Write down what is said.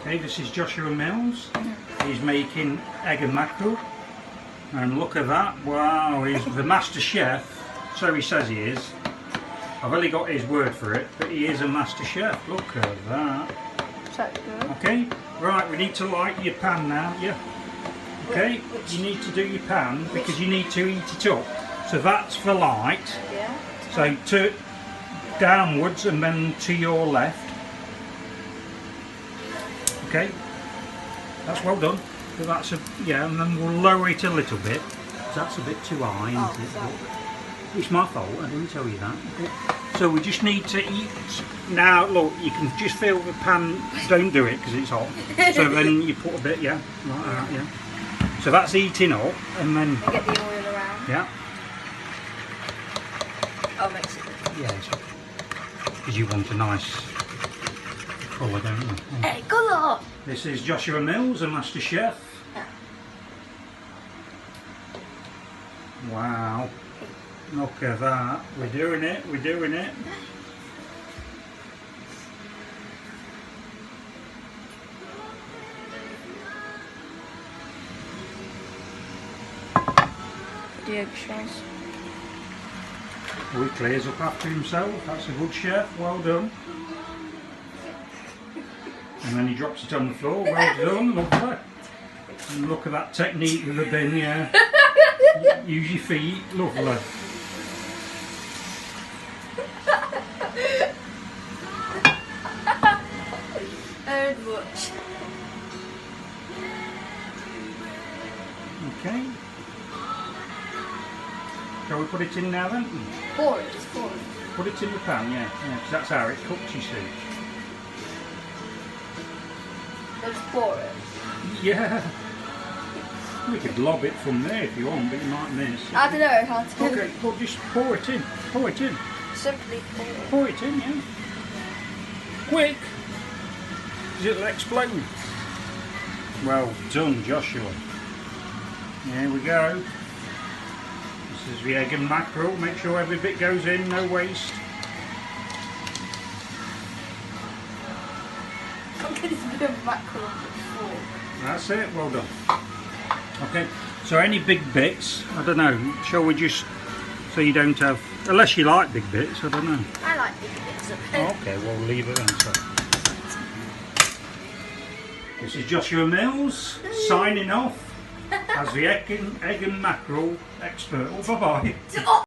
Okay, this is Joshua Mills. He's making egg and mackerel. And look at that, wow, he's the master chef, so he says he is. I've only got his word for it, but he is a master chef, look at that. So good. Okay, right, we need to light your pan now, yeah. Okay, you need to do your pan because you need to heat it up. So that's for light. Yeah. So to downwards and then to your left. Okay, that's well done. So that's yeah, and then we'll lower it a little bit. That's a bit too high, isn't it? Sorry. It's my fault, I didn't tell you that. Okay. So we just need to eat. Now look, you can just feel the pan, don't do it because it's hot. So then you put a bit, yeah, like that, yeah. So that's heating up and then... And get the oil around. Yeah. Oh, makes it good. Yeah, because you want a nice colour, don't you? Yeah. Hey, colour! This is Joshua Mills, a master chef. Yeah. Wow. Look at that. We're doing it, we're doing it. The eggshells. Oh, he clears up after himself. That's a good chef, well done. And then he drops it on the floor, well done, lovely. And look at that technique with the bin, yeah. Use your feet, lovely. Very much. Okay. Shall we put it in now then? Pour it, just pour it. Put it in the pan, yeah, because that's how it cooks, you see. Let's pour it. Yeah. We could lob it from there if you want, but you might miss. I don't know how to. Okay, well just pour it in. Pour it in. Simply pour it. Pour it in, yeah. Quick! Because it'll explode. Well done, Joshua. Here we go. This is the egg and mackerel. Make sure every bit goes in, no waste. I'm getting a bit of mackerel on the fork. That's it, well done. Okay, so any big bits, I don't know, shall we just, so you don't have, unless you like big bits, I don't know. I like big bits of it. Okay, we'll leave it then. So. This is Joshua Mills, signing off as the egg and mackerel expert. Oh, bye-bye.